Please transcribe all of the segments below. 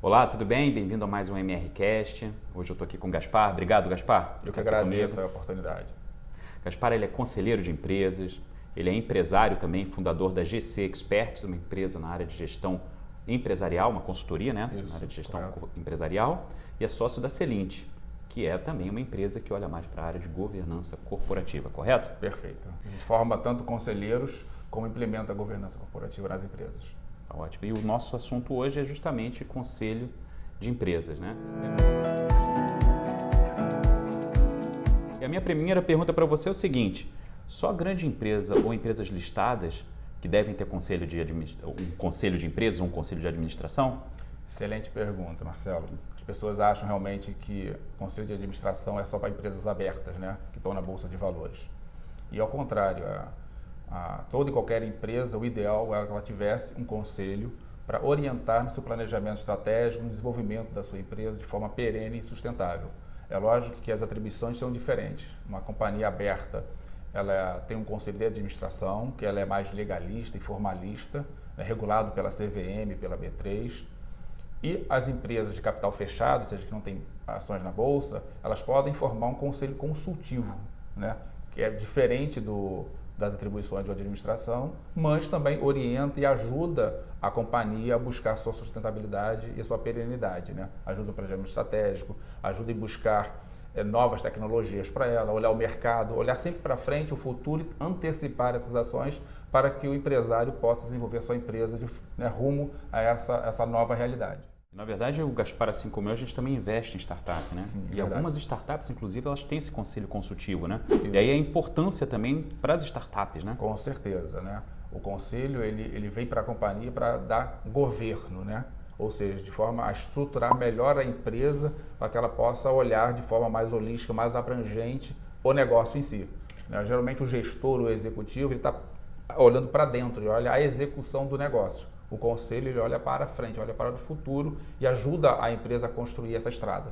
Olá, tudo bem? Bem-vindo a mais um MRCast. Hoje eu estou aqui com o Gaspar. Obrigado, Gaspar. Eu que agradeço a oportunidade. Gaspar, ele é conselheiro de empresas, ele é empresário também, fundador da GC Experts, uma empresa na área de gestão empresarial, uma consultoria, né? Isso, na área de gestão correto. empresarial, e é sócio da Celint, que é também uma empresa que olha mais para a área de governança corporativa, correto? Perfeito. A gente forma tanto conselheiros como implementa a governança corporativa nas empresas. Tá ótimo. E o nosso assunto hoje é justamente conselho de empresas, né? E a minha primeira pergunta para você é o seguinte: só grande empresa ou empresas listadas que devem ter um conselho de empresas, um conselho de administração? Excelente pergunta, Marcelo. As pessoas acham realmente que o conselho de administração é só para empresas abertas, né, que estão na Bolsa de Valores. E ao contrário, toda e qualquer empresa, o ideal é que ela tivesse um conselho para orientar no seu planejamento estratégico, no desenvolvimento da sua empresa de forma perene e sustentável. É lógico que as atribuições são diferentes. Uma companhia aberta, ela tem um conselho de administração, que ela é mais legalista e formalista, é regulado pela CVM, pela B3. E as empresas de capital fechado, ou seja, que não têm ações na bolsa, elas podem formar um conselho consultivo, né, que é diferente das atribuições de administração, mas também orienta e ajuda a companhia a buscar sua sustentabilidade e sua perenidade, né? Ajuda no planejamento estratégico, ajuda em buscar novas tecnologias para ela, olhar o mercado, olhar sempre para frente, o futuro e antecipar essas ações para que o empresário possa desenvolver sua empresa rumo a essa nova realidade. Na verdade, o Gaspar, assim como eu, a gente também investe em startup, né? Sim, e verdade. algumas startups, inclusive, elas têm esse conselho consultivo, né? Isso. E aí a importância também para as startups, né? Com certeza, né? O conselho, ele vem para a companhia para dar governo, né? Ou seja, de forma a estruturar melhor a empresa para que ela possa olhar de forma mais holística, mais abrangente o negócio em si, né? Geralmente o gestor, o executivo, ele está olhando para dentro e olha a execução do negócio. O conselho, ele olha para frente, olha para o futuro e ajuda a empresa a construir essa estrada.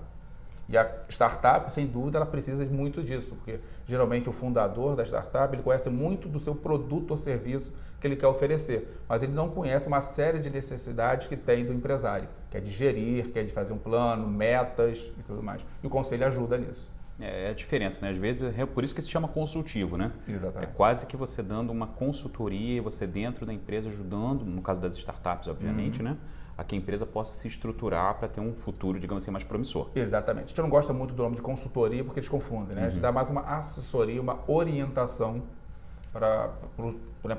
E a startup, sem dúvida, ela precisa muito disso, porque geralmente o fundador da startup, ele conhece muito do seu produto ou serviço que ele quer oferecer, mas ele não conhece uma série de necessidades que tem do empresário, que é de gerir, que é de fazer um plano, metas e tudo mais. E o conselho ajuda nisso. É a diferença, né? Às vezes é por isso que se chama consultivo, né? Exatamente. É quase que você dando uma consultoria, você dentro da empresa ajudando, no caso das startups, obviamente, né? A que a empresa possa se estruturar para ter um futuro, digamos assim, mais promissor. Exatamente. A gente não gosta muito do nome de consultoria porque eles confundem, né? A gente dá mais uma assessoria, uma orientação para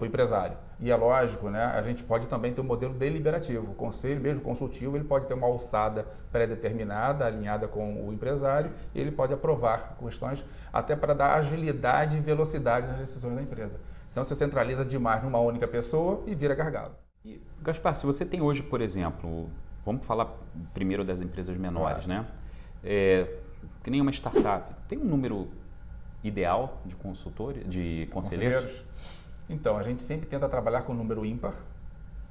o empresário. E é lógico, né? A gente pode também ter um modelo deliberativo. O conselho, mesmo consultivo, ele pode ter uma alçada pré-determinada, alinhada com o empresário, e ele pode aprovar questões até para dar agilidade e velocidade nas decisões da empresa. Senão você centraliza demais numa única pessoa e vira gargalo. E, Gaspar, se você tem hoje, por exemplo, vamos falar primeiro das empresas menores, Claro. né? Que nem uma startup, tem um número ideal de consultores, de conselheiros? Então, a gente sempre tenta trabalhar com um número ímpar,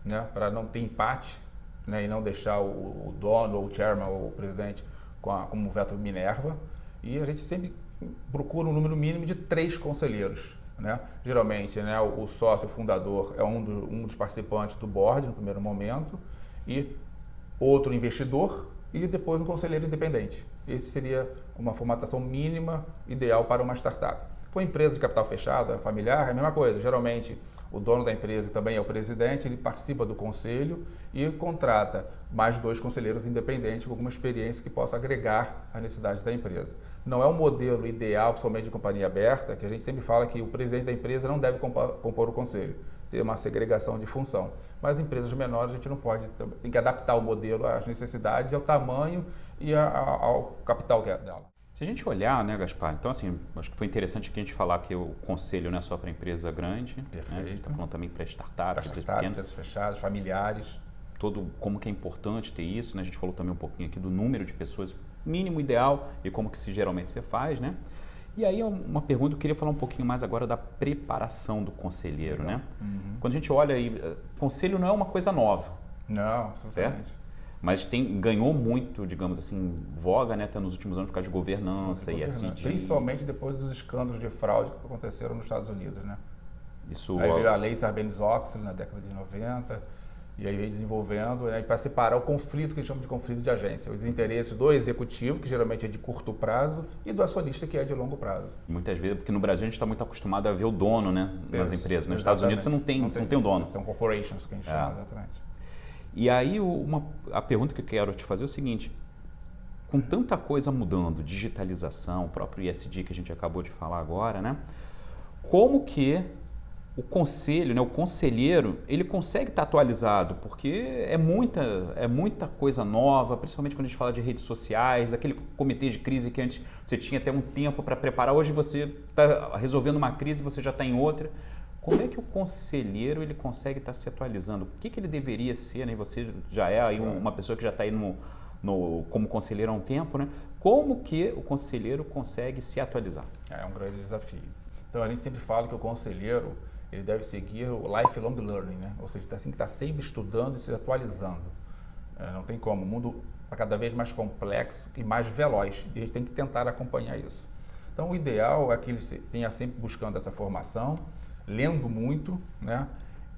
né, para não ter empate, né, e não deixar o dono, ou o chairman, ou o presidente como veto Minerva. E a gente sempre procura um número mínimo de 3 conselheiros. Né? Geralmente, né, o sócio o fundador é um dos participantes do board no primeiro momento, e outro investidor e depois um conselheiro independente. Esse seria uma formatação mínima ideal para uma startup. Com empresa de capital fechado, familiar, é a mesma coisa. Geralmente, o dono da empresa também é o presidente, ele participa do conselho e contrata mais 2 conselheiros independentes com alguma experiência que possa agregar à necessidade da empresa. Não é um modelo ideal, principalmente de companhia aberta, que a gente sempre fala que o presidente da empresa não deve compor o conselho, ter uma segregação de função. Mas empresas menores a gente não pode, tem que adaptar o modelo às necessidades, ao tamanho e ao capital dela. Se a gente olhar, né, Gaspar, então assim, acho que foi interessante que a gente falar que o conselho não é só para empresa grande, Perfeito. né? A gente está falando também para startups, Para empresas startups, pequenas, empresas fechadas, familiares. como que é importante ter isso, né? A gente falou também um pouquinho aqui do número de pessoas mínimo ideal e como que geralmente você faz, né? E aí uma pergunta, eu queria falar um pouquinho mais agora da preparação do conselheiro, né? Quando a gente olha aí, conselho não é uma coisa nova, Não, absolutamente. certo? Mas ganhou muito, digamos assim, voga, né, até nos últimos anos por causa de governança e assim. Principalmente depois dos escândalos de fraude que aconteceram nos Estados Unidos, né? Isso, Aí veio a lei Sarbanes-Oxley na década de 90 E aí vem desenvolvendo, né, para separar o conflito, que eles chamam de conflito de agência. Os interesses do executivo, que geralmente é de curto prazo, e do acionista, que é de longo prazo. Muitas vezes, porque no Brasil a gente está muito acostumado a ver o dono, né, nas empresas. Nos Estados Unidos você não tem o dono. São corporations, que a gente chama, exatamente. E aí a pergunta que eu quero te fazer é o seguinte: com tanta coisa mudando, digitalização, o próprio ESG que a gente acabou de falar agora, né? Como que o conselho, né, o conselheiro, ele consegue estar atualizado? Porque é muita coisa nova, principalmente quando a gente fala de redes sociais, aquele comitê de crise que antes você tinha até um tempo para preparar, hoje você está resolvendo uma crise e você já está em outra. Como é que o conselheiro ele consegue estar se atualizando? O que ele deveria ser, né? Você já é aí uma pessoa que já está aí como conselheiro há um tempo, né? Como que o conselheiro consegue se atualizar? É um grande desafio. Então a gente sempre fala que o conselheiro ele deve seguir o lifelong learning, né? Ou seja, ele tem que estar sempre estudando e se atualizando. Não tem como, o mundo está cada vez mais complexo e mais veloz, e a gente tem que tentar acompanhar isso. Então o ideal é que ele tenha sempre buscando essa formação, lendo muito, né?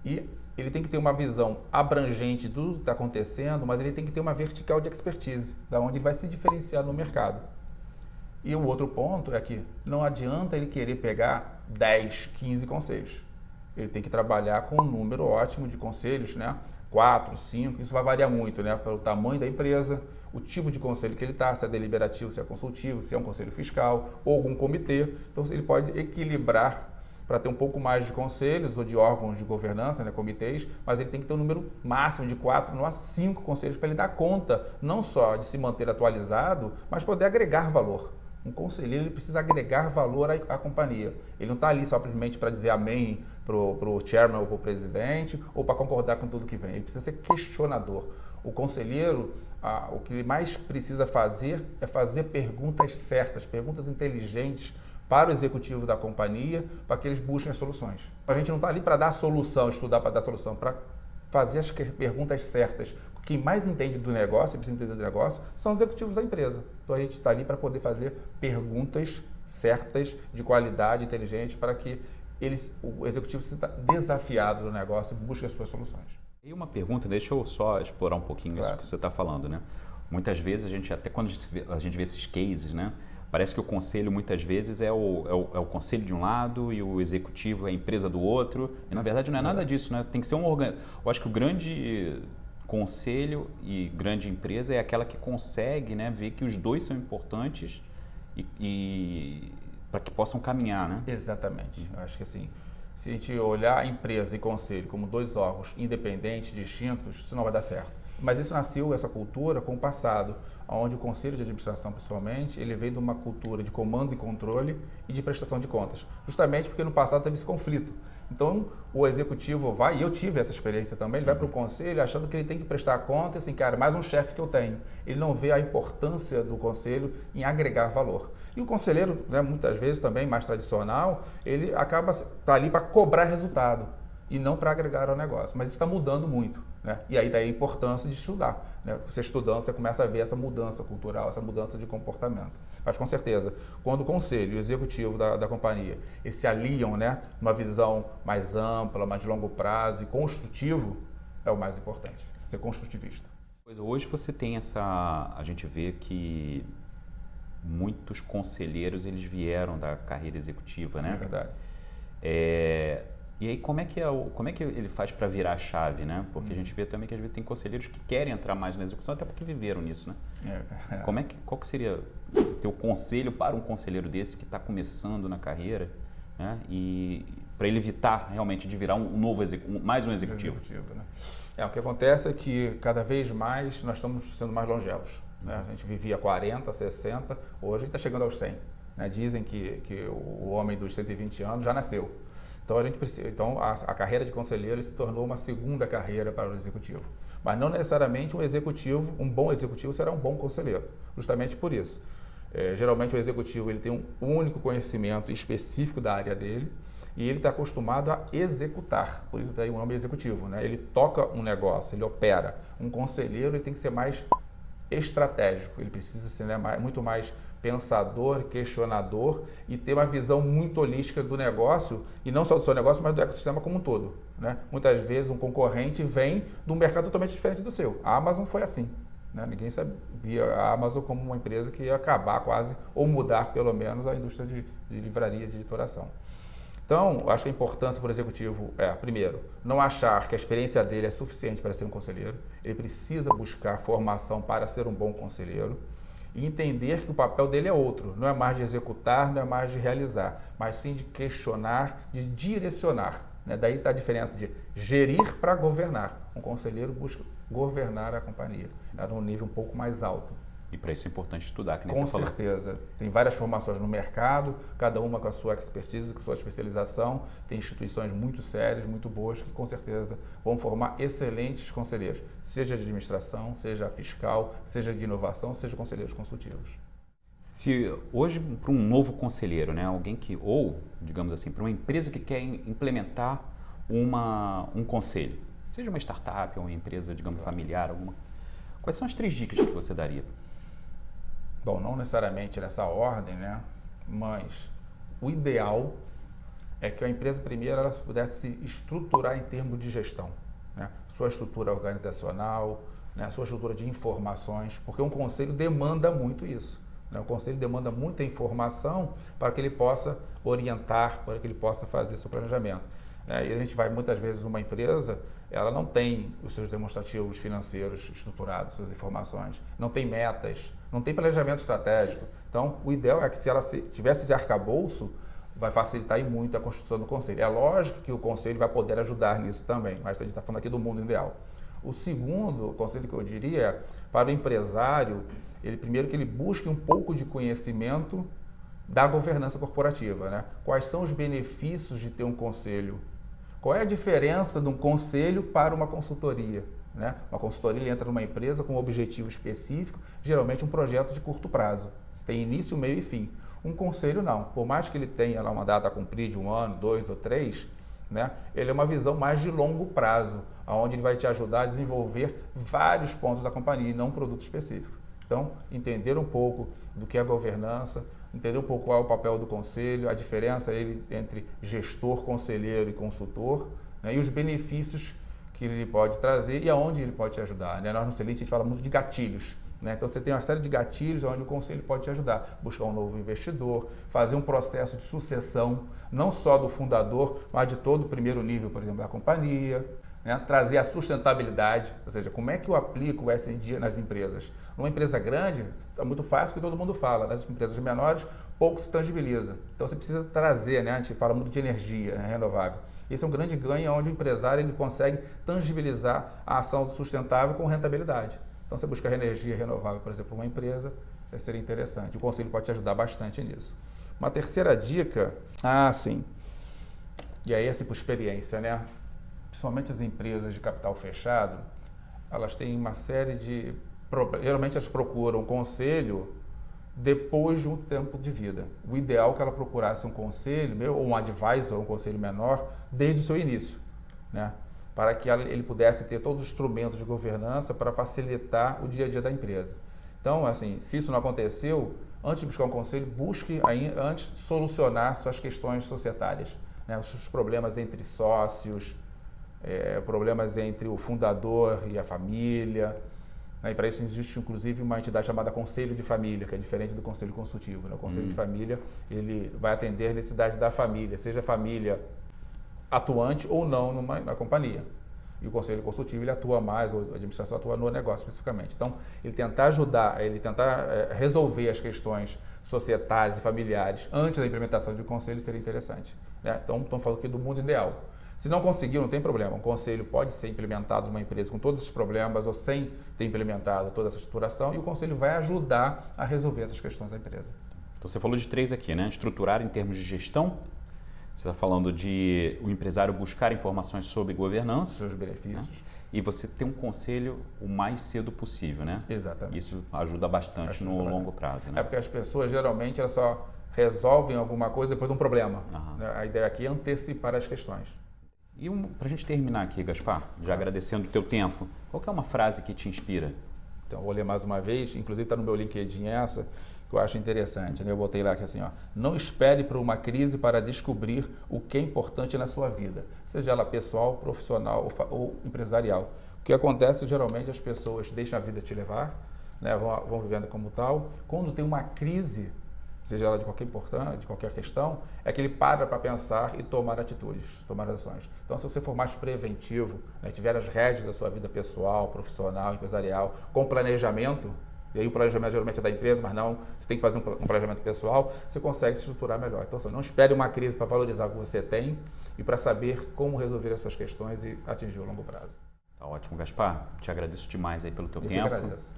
E ele tem que ter uma visão abrangente de tudo que está acontecendo, mas ele tem que ter uma vertical de expertise, da onde ele vai se diferenciar no mercado. E o outro ponto é que não adianta ele querer pegar 10, 15 conselhos. Ele tem que trabalhar com um número ótimo de conselhos, né? 4, 5, isso vai variar muito, né? Pelo tamanho da empresa, o tipo de conselho que ele está, se é deliberativo, se é consultivo, se é um conselho fiscal ou algum comitê. Então ele pode equilibrar para ter um pouco mais de conselhos ou de órgãos de governança, né, comitês, mas ele tem que ter um número máximo de 4, no máximo 5 conselhos para ele dar conta, não só de se manter atualizado, mas poder agregar valor. Um conselheiro ele precisa agregar valor à companhia. Ele não está ali simplesmente para dizer amém para o chairman ou para o presidente ou para concordar com tudo que vem. Ele precisa ser questionador. O conselheiro, o que ele mais precisa fazer é fazer perguntas certas, perguntas inteligentes para o executivo da companhia, para que eles busquem as soluções. A gente não está ali para dar solução, estudar para dar solução, para fazer as perguntas certas. Quem mais entende do negócio, precisa entender do negócio, são os executivos da empresa. Então a gente está ali para poder fazer perguntas certas, de qualidade, inteligente, para que o executivo se sinta desafiado no negócio e busque as suas soluções. E uma pergunta, deixa eu só explorar um pouquinho Claro. isso que você está falando, né? Muitas vezes até quando a gente vê esses cases, né? Parece que o conselho muitas vezes é o conselho de um lado e o executivo é a empresa do outro. E na verdade não é nada disso, né? Tem que ser um órgão. Eu acho que o grande conselho e grande empresa é aquela que consegue, né, ver que os dois são importantes e para que possam caminhar, né? Exatamente. Eu acho que assim, se a gente olhar a empresa e conselho como dois órgãos independentes, distintos, isso não vai dar certo. Mas isso nasceu, essa cultura, com o passado, onde o conselho de administração, principalmente, ele veio de uma cultura de comando e controle e de prestação de contas. Justamente porque no passado teve esse conflito. Então, o executivo vai, e eu tive essa experiência também, ele vai para o conselho achando que ele tem que prestar conta, assim, cara, mais um chefe que eu tenho. Ele não vê a importância do conselho em agregar valor. E o conselheiro, né, muitas vezes também, mais tradicional, ele acaba tá ali para cobrar resultado e não para agregar ao negócio. Mas isso está mudando muito, né? E aí daí a importância de estudar, né? Você estudando, você começa a ver essa mudança cultural, essa mudança de comportamento. Mas com certeza, quando o conselho e o executivo da companhia eles se aliam, né, numa visão mais ampla, mais de longo prazo e construtivo, é o mais importante, ser construtivista. Hoje você tem a gente vê que muitos conselheiros eles vieram da carreira executiva, né? É verdade. E aí como é que ele faz para virar a chave, né? Porque a gente vê também que às vezes tem conselheiros que querem entrar mais na execução até porque viveram nisso, né? Qual que seria o teu conselho para um conselheiro desse que está começando na carreira, né? E para ele evitar realmente de virar mais um executivo? Né? O que acontece é que cada vez mais nós estamos sendo mais longevos, né? A gente vivia 40, 60, hoje a gente está chegando aos 100. Né? Dizem que o homem dos 120 anos já nasceu. Então, a carreira de conselheiro se tornou uma segunda carreira para o executivo. Mas não necessariamente um bom executivo será um bom conselheiro, justamente por isso. Geralmente o executivo ele tem um único conhecimento específico da área dele e ele está acostumado a executar, por isso tem o nome executivo, né? Ele toca um negócio, ele opera. Um conselheiro ele tem que ser mais estratégico, ele precisa ser, né, muito mais pensador, questionador e ter uma visão muito holística do negócio, e não só do seu negócio, mas do ecossistema como um todo, né? Muitas vezes um concorrente vem de um mercado totalmente diferente do seu. A Amazon foi assim, né? Ninguém sabia a Amazon como uma empresa que ia acabar quase, ou mudar pelo menos a indústria de livraria, de editoração. Então, acho que a importância para o executivo é, primeiro, não achar que a experiência dele é suficiente para ser um conselheiro, ele precisa buscar formação para ser um bom conselheiro e entender que o papel dele é outro, não é mais de executar, não é mais de realizar, mas sim de questionar, de direcionar, né? Daí está a diferença de gerir para governar. Um conselheiro busca governar a companhia, num nível um pouco mais alto. E para isso é importante estudar, que nem Com você falou. certeza. Tem várias formações no mercado, cada uma com a sua expertise, com a sua especialização. Tem instituições muito sérias, muito boas, que com certeza vão formar excelentes conselheiros, seja de administração, seja fiscal, seja de inovação, seja conselheiros consultivos. Se hoje, para um novo conselheiro, né, alguém que, ou, digamos assim, para uma empresa que quer implementar um conselho, seja uma startup ou uma empresa, digamos, familiar, quais são as 3 dicas que você daria? Bom, não necessariamente nessa ordem, né? Mas o ideal é que a empresa primeiro ela pudesse se estruturar em termos de gestão, né? Sua estrutura organizacional, né? Sua estrutura de informações, porque um conselho demanda muito isso, né? O conselho demanda muita informação para que ele possa orientar, para que ele possa fazer seu planejamento. E a gente vai muitas vezes numa empresa, ela não tem os seus demonstrativos financeiros estruturados, suas informações, não tem metas, não tem planejamento estratégico. Então, o ideal é que se ela tivesse esse arcabouço, vai facilitar e muito a construção do conselho. É lógico que o conselho vai poder ajudar nisso também, mas a gente está falando aqui do mundo ideal. O segundo conselho que eu diria é, para o empresário, primeiro que ele busque um pouco de conhecimento da governança corporativa, né? Quais são os benefícios de ter um conselho? Qual é a diferença de um conselho para uma consultoria, né? Uma consultoria ele entra numa empresa com um objetivo específico, geralmente um projeto de curto prazo. Tem início, meio e fim. Um conselho não. Por mais que ele tenha lá uma data a cumprir de 1 ano, 2 ou 3, né? Ele é uma visão mais de longo prazo, onde ele vai te ajudar a desenvolver vários pontos da companhia e não um produto específico. Então, entender um pouco do que é a governança, entender um pouco qual é o papel do conselho, a diferença entre gestor, conselheiro e consultor, né, e os benefícios que ele pode trazer e aonde ele pode te ajudar, né? Nós no Celente a gente fala muito de gatilhos, né? Então você tem uma série de gatilhos onde o conselho pode te ajudar, buscar um novo investidor, fazer um processo de sucessão, não só do fundador, mas de todo o primeiro nível, por exemplo, da companhia, né? Trazer a sustentabilidade, ou seja, como é que eu aplico o ESG nas empresas? Numa empresa grande, é muito fácil que todo mundo fala, nas empresas menores, pouco se tangibiliza. Então você precisa trazer, né? A gente fala muito de energia, né? Renovável. Esse é um grande ganho onde o empresário ele consegue tangibilizar a ação sustentável com rentabilidade. Então você buscar energia renovável, por exemplo, uma empresa, seria interessante. O conselho pode te ajudar bastante nisso. Uma terceira dica, sim, e aí assim por experiência, né? Principalmente as empresas de capital fechado, elas têm uma série de problemas. Geralmente elas procuram conselho depois de um tempo de vida. O ideal é que ela procurasse um conselho, ou um advisor, um conselho menor, desde o seu início, né? Para que ele pudesse ter todos os instrumentos de governança para facilitar o dia a dia da empresa. Então, assim, se isso não aconteceu, antes de buscar um conselho, busque antes solucionar suas questões societárias, né? Os problemas entre sócios, problemas entre o fundador e a família, né? E para isso existe inclusive uma entidade chamada Conselho de Família, que é diferente do Conselho Consultivo, né? O Conselho de Família ele vai atender a necessidade da família, seja a família atuante ou não na companhia. E o Conselho Consultivo ele atua mais, ou a administração atua no negócio especificamente. Então, ele tentar ajudar, ele tentar resolver as questões societárias e familiares antes da implementação de um conselho seria interessante, né? Então, estamos falando aqui do mundo ideal. Se não conseguiu, não tem problema. Um conselho pode ser implementado numa empresa com todos esses problemas ou sem ter implementado toda essa estruturação e o conselho vai ajudar a resolver essas questões da empresa. Então você falou de 3 aqui, né? Estruturar em termos de gestão. Você está falando de o empresário buscar informações sobre governança. Seus benefícios. Né? E você ter um conselho o mais cedo possível, né? Exatamente. Isso ajuda bastante no longo prazo, né? É porque as pessoas geralmente elas só resolvem alguma coisa depois de um problema. Né? A ideia aqui é antecipar as questões. E para a gente terminar aqui, Gaspar, já agradecendo o teu tempo, qual que é uma frase que te inspira? Então, vou ler mais uma vez, inclusive está no meu LinkedIn essa, que eu acho interessante, né? Eu botei lá que assim, ó, não espere por uma crise para descobrir o que é importante na sua vida, seja ela pessoal, profissional ou empresarial. O que acontece, geralmente, as pessoas deixam a vida te levar, né? Vão vivendo como tal. Quando tem uma crise, seja ela de qualquer questão, é que ele para pensar e tomar atitudes, tomar ações. Então, se você for mais preventivo, né, tiver as rédeas da sua vida pessoal, profissional, empresarial, com planejamento, e aí o planejamento geralmente é da empresa, mas não, você tem que fazer um planejamento pessoal, você consegue se estruturar melhor. Então, assim, não espere uma crise para valorizar o que você tem e para saber como resolver essas questões e atingir o longo prazo. Tá ótimo, Gaspar. Te agradeço demais aí pelo teu tempo. Eu que agradeço.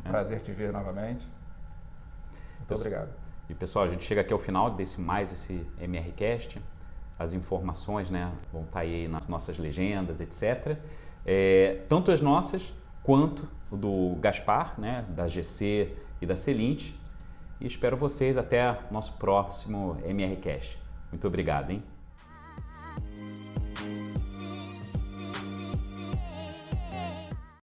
Prazer te ver novamente. Muito obrigado. E pessoal, a gente chega aqui ao final desse MRCast. As informações, né, vão estar aí nas nossas legendas, etc. Tanto as nossas quanto o do Gaspar, né, da GC e da Celint. E espero vocês até nosso próximo MRCast. Muito obrigado, hein?